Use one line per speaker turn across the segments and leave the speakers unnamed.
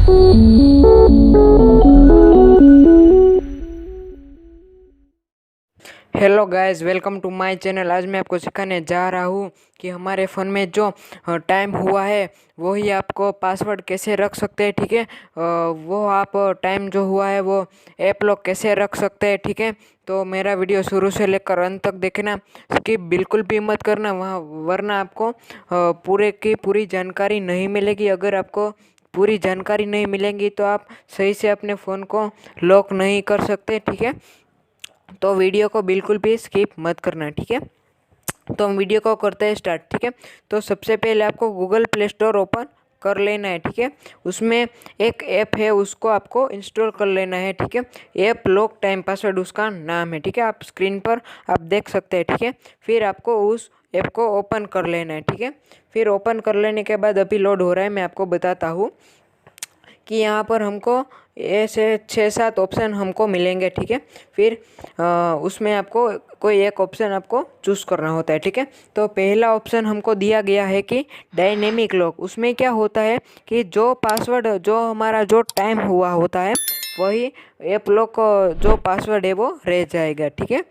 Hello guys, welcome to my channel. आज मैं आपको सिखाने जा रहा हूँ कि हमारे फ़ोन में जो टाइम हुआ है वही आपको पासवर्ड कैसे रख सकते हैं। ठीक है, वो आप टाइम जो हुआ है वो ऐप लॉक कैसे रख सकते हैं। ठीक है, तो मेरा वीडियो शुरू से लेकर अंत तक देखना, स्किप बिल्कुल भी मत करना, वहाँ वरना आपको पूरे की पूरी जानकारी नहीं मिलेगी। अगर आपको पूरी जानकारी नहीं मिलेगी तो आप सही से अपने फ़ोन को लॉक नहीं कर सकते। ठीक है, तो वीडियो को बिल्कुल भी स्किप मत करना। ठीक है, तो हम वीडियो को करते हैं स्टार्ट। ठीक है, तो सबसे पहले आपको गूगल प्ले स्टोर ओपन कर लेना है। ठीक है, उसमें एक ऐप है, उसको आपको इंस्टॉल कर लेना है। ठीक है, ऐप लॉक टाइम पासवर्ड उसका नाम है। ठीक है, आप स्क्रीन पर आप देख सकते हैं। ठीक है, फिर आपको उस ऐप को ओपन कर लेना है। ठीक है, फिर ओपन कर लेने के बाद अभी लोड हो रहा है, मैं आपको बताता हूँ कि यहाँ पर हमको ऐसे 6-7 ऑप्शन हमको मिलेंगे। ठीक है, फिर उसमें आपको कोई एक ऑप्शन आपको चूज़ करना होता है। ठीक है, तो पहला ऑप्शन हमको दिया गया है कि डायनेमिक लॉक। उसमें क्या होता है कि जो पासवर्ड जो हमारा जो टाइम हुआ होता है वही ऐप लॉक जो पासवर्ड है वो रह जाएगा। ठीक है,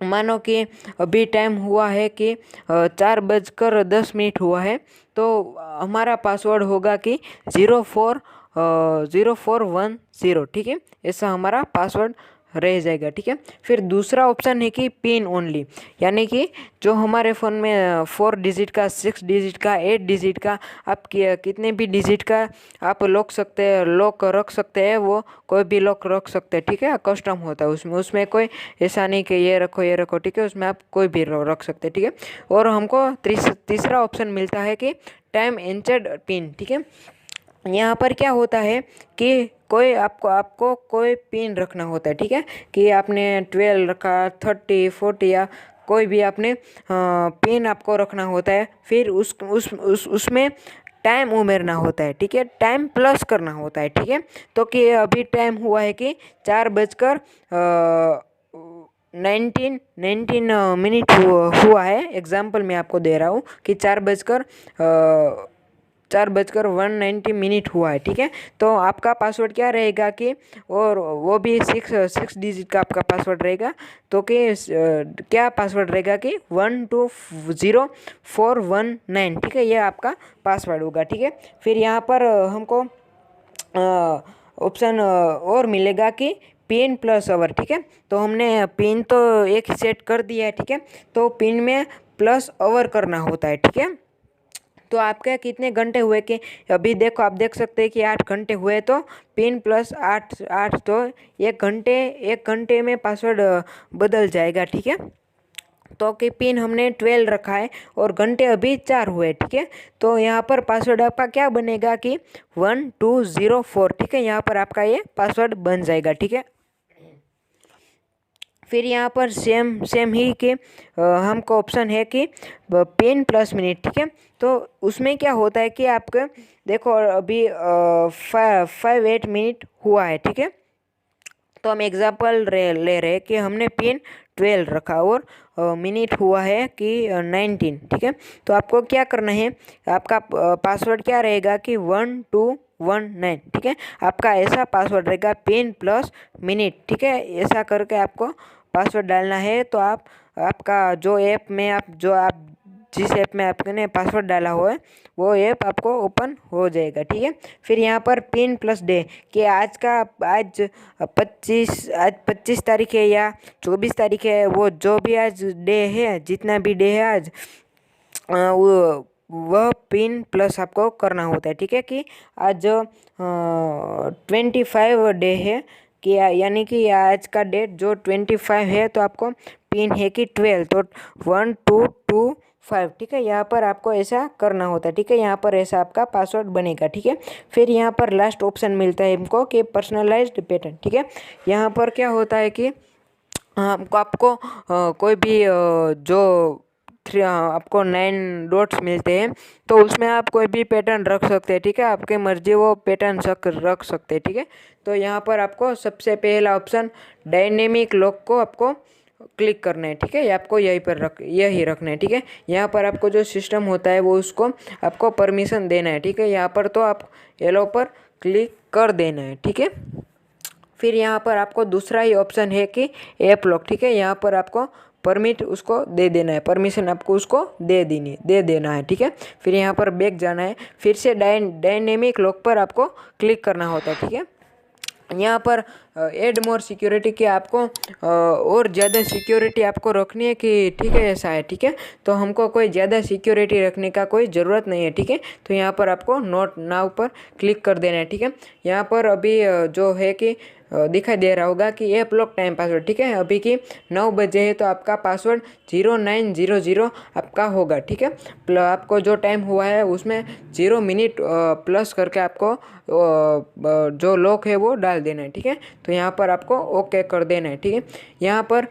मानो कि अभी टाइम हुआ है कि 4:10 हुआ है, तो हमारा पासवर्ड होगा कि 0410। ठीक है, ऐसा हमारा पासवर्ड रह जाएगा। ठीक है, फिर दूसरा ऑप्शन है कि पिन ओनली, यानी कि जो हमारे फ़ोन में 4 डिजिट का, 6 डिजिट का, 8 डिजिट का, आप कितने भी डिजिट का आप लॉक रख सकते हैं, वो कोई भी लॉक रख सकते हैं। ठीक है, कस्टम होता है उसमें उसमें कोई ऐसा नहीं कि ये रखो। ठीक है, उसमें आप कोई भी रख सकते हैं। ठीक है, और हमको तीसरा ऑप्शन मिलता है कि टाइम एंचर्ड पिन। ठीक है, यहाँ पर क्या होता है कि कोई आपको आपको कोई पिन रखना होता है। ठीक है, कि आपने 12 रखा, 30, 40 या कोई भी आपने पिन आपको रखना होता है। फिर उसमें टाइम उमेरना होता है। ठीक है, टाइम प्लस करना होता है। ठीक है, तो कि अभी टाइम हुआ है कि 4:19 हुआ है। एग्जाम्पल मैं आपको दे रहा हूँ कि 4:19 हुआ है। ठीक है, तो आपका पासवर्ड क्या रहेगा कि, और वो भी सिक्स डिजिट का आपका पासवर्ड रहेगा। तो कि क्या पासवर्ड रहेगा कि 120419। ठीक है, ये आपका पासवर्ड होगा। ठीक है, फिर यहाँ पर हमको ऑप्शन और मिलेगा कि पिन प्लस आवर। ठीक है, तो हमने पिन तो एक सेट कर दिया है। ठीक है, तो पिन में प्लस आवर करना होता है। ठीक है, तो आपके कितने घंटे हुए कि अभी देखो, आप देख सकते हैं कि 8 घंटे हुए, तो पिन प्लस 8 तो 1 घंटे में पासवर्ड बदल जाएगा। ठीक है, तो कि पिन हमने 12 रखा है और घंटे अभी 4 हुए। ठीक है, तो यहाँ पर पासवर्ड आपका क्या बनेगा कि 1204। ठीक है, यहाँ पर आपका ये पासवर्ड बन जाएगा। ठीक है, फिर यहाँ पर सेम ही कि हमको ऑप्शन है कि पिन प्लस मिनट। ठीक है, तो उसमें क्या होता है कि आपके देखो अभी 5-8 मिनट हुआ है। ठीक है, तो हम एग्जाम्पल ले रहे हैं कि हमने पिन 12 रखा और मिनट हुआ है कि 19। ठीक है, तो आपको क्या करना है, आपका पासवर्ड क्या रहेगा कि 1219। ठीक है, आपका ऐसा पासवर्ड रहेगा पिन प्लस मिनट। ठीक है, ऐसा करके आपको पासवर्ड डालना है। तो आपका जो ऐप में आप जिस ऐप में आपने पासवर्ड डाला हुआ है वो ऐप आपको ओपन हो जाएगा। ठीक है, फिर यहाँ पर पिन प्लस डे कि आज 25 तारीख है या 24 तारीख है, वो जो भी आज डे है, जितना भी डे है आज, वह पिन प्लस आपको करना होता है। ठीक है, कि आज 25 डे है कि यानी कि आज का डेट जो 25 है, तो आपको पिन है कि 12, तो 1225। ठीक है, यहाँ पर आपको ऐसा करना होता है। ठीक है, यहाँ पर ऐसा आपका पासवर्ड बनेगा। ठीक है, फिर यहाँ पर लास्ट ऑप्शन मिलता है हमको कि पर्सनलाइज्ड पैटर्न। ठीक है, यहाँ पर क्या होता है कि आपको कोई भी जो आपको 9 डॉट्स मिलते हैं, तो उसमें आप कोई भी पैटर्न रख सकते हैं। ठीक है, आपके मर्जी वो पैटर्न रख सकते हैं। ठीक है, तो यहाँ पर आपको सबसे पहला ऑप्शन डायनेमिक लॉक को आपको क्लिक करना है। ठीक है, ये आपको यही रखना है। ठीक है, यहाँ पर आपको जो सिस्टम होता है वो उसको आपको परमिशन देना है। ठीक है, यहाँ पर तो आप येलो पर क्लिक कर देना है, ठीक है। फिर यहाँ पर आपको दूसरा ही ऑप्शन है कि ऐप लॉक, ठीक है। यहाँ पर आपको परमिट उसको दे देना है, परमिशन आपको उसको दे देना है, ठीक है। फिर यहाँ पर बैक जाना है, फिर से डायनेमिक लॉक पर आपको क्लिक करना होता है, ठीक है। यहाँ पर ऐड मोर सिक्योरिटी के आपको और ज़्यादा सिक्योरिटी आपको रखनी है कि ठीक है, ऐसा है, ठीक है। तो हमको कोई ज़्यादा सिक्योरिटी रखने का कोई ज़रूरत नहीं है, ठीक है। तो यहाँ पर आपको नोट नाउ पर क्लिक कर देना है, ठीक है। यहाँ पर अभी जो है कि दिखाई दे रहा होगा कि ऐप लॉक टाइम पासवर्ड, ठीक है। अभी की 9 बजे है तो आपका पासवर्ड 0900 आपका होगा, ठीक है। आपको जो टाइम हुआ है उसमें 0 मिनट प्लस करके आपको जो लॉक है वो डाल देना है, ठीक है। तो यहाँ पर आपको ओके कर देना है, ठीक है। यहाँ पर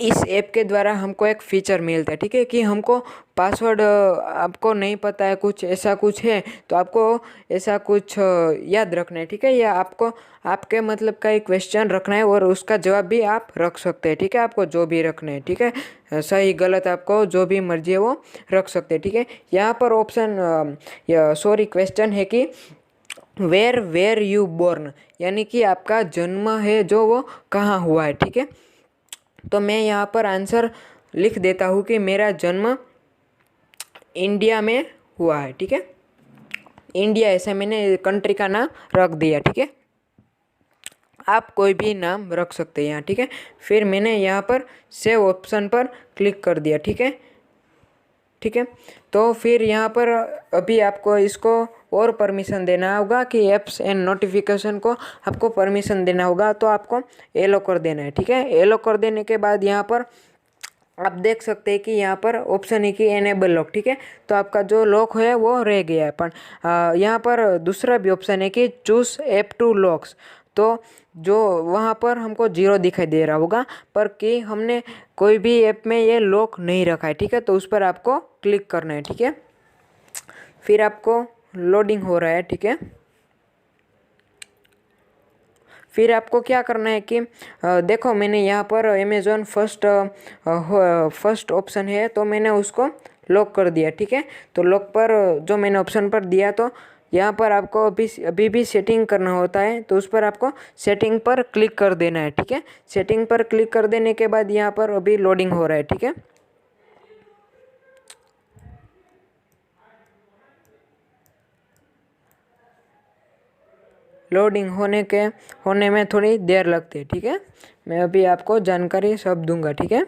इस ऐप के द्वारा हमको एक फ़ीचर मिलता है, ठीक है, कि हमको पासवर्ड आपको नहीं पता है, कुछ ऐसा कुछ है तो आपको ऐसा कुछ याद रखना है, ठीक है। या आपको आपके मतलब का एक क्वेश्चन रखना है और उसका जवाब भी आप रख सकते हैं, ठीक है। आपको जो भी रखना है, ठीक है, सही गलत आपको जो भी मर्जी है वो रख सकते हैं, ठीक है। यहाँ पर ऑप्शन क्वेश्चन है कि वेयर यू बोर्न, यानी कि आपका जन्म है जो वो कहाँ हुआ है, ठीक है। तो मैं यहाँ पर आंसर लिख देता हूँ कि मेरा जन्म इंडिया में हुआ है, ठीक है। इंडिया ऐसा मैंने कंट्री का नाम रख दिया, ठीक है। आप कोई भी नाम रख सकते हैं यहाँ, ठीक है। फिर मैंने यहाँ पर सेव ऑप्शन पर क्लिक कर दिया, ठीक है, ठीक है। तो फिर यहाँ पर अभी आपको इसको और परमिशन देना होगा कि ऐप्स एंड नोटिफिकेशन को आपको परमिशन देना होगा, तो आपको एलो कर देना है, ठीक है। एलो कर देने के बाद यहाँ पर आप देख सकते हैं कि यहाँ पर ऑप्शन है कि एनेबल लॉक, ठीक है। तो आपका जो लॉक है वो रह गया है, पर यहाँ पर दूसरा भी ऑप्शन है कि चूज़ ऐप टू लॉक्स। तो जो वहाँ पर हमको 0 दिखाई दे रहा होगा, पर कि हमने कोई भी ऐप में ये लॉक नहीं रखा है, ठीक है। तो उस पर आपको क्लिक करना है, ठीक है। फिर आपको लोडिंग हो रहा है, ठीक है। फिर आपको क्या करना है कि देखो मैंने यहाँ पर अमेज़ॉन फर्स्ट ऑप्शन है तो मैंने उसको लॉक कर दिया, ठीक है। तो लॉक पर जो मैंने ऑप्शन पर दिया तो यहाँ पर आपको अभी भी सेटिंग करना होता है, तो उस पर आपको सेटिंग पर क्लिक कर देना है, ठीक है। सेटिंग पर क्लिक कर देने के बाद यहाँ पर अभी लोडिंग हो रहा है, ठीक है। लोडिंग होने में थोड़ी देर लगती है, ठीक है। मैं अभी आपको जानकारी सब दूंगा, ठीक है।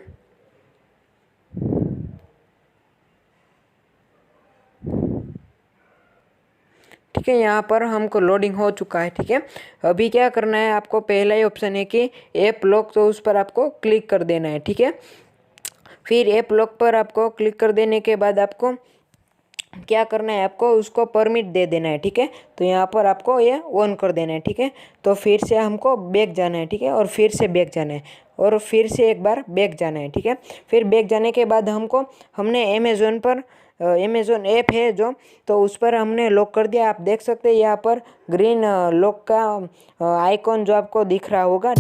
ठीक है, यहाँ पर हमको लोडिंग हो चुका है, ठीक है। अभी क्या करना है, आपको पहला ही ऑप्शन है कि ऐप लॉक, तो उस पर आपको क्लिक कर देना है, ठीक है। फिर ऐप लॉक पर आपको क्लिक कर देने के बाद आपको क्या करना है, आपको उसको परमिट दे देना है, ठीक है। तो यहाँ पर आपको ये ऑन कर देना है, ठीक है। तो फिर से हमको बैक जाना है, ठीक है, और फिर से बैक जाना है और फिर से एक बार बैक जाना है, ठीक है। फिर बैक जाने के बाद हमने अमेज़ॉन ऐप है जो, तो उस पर हमने लॉक कर दिया। आप देख सकते हैं यहाँ पर ग्रीन लॉक का आइकॉन जो आपको दिख रहा होगा।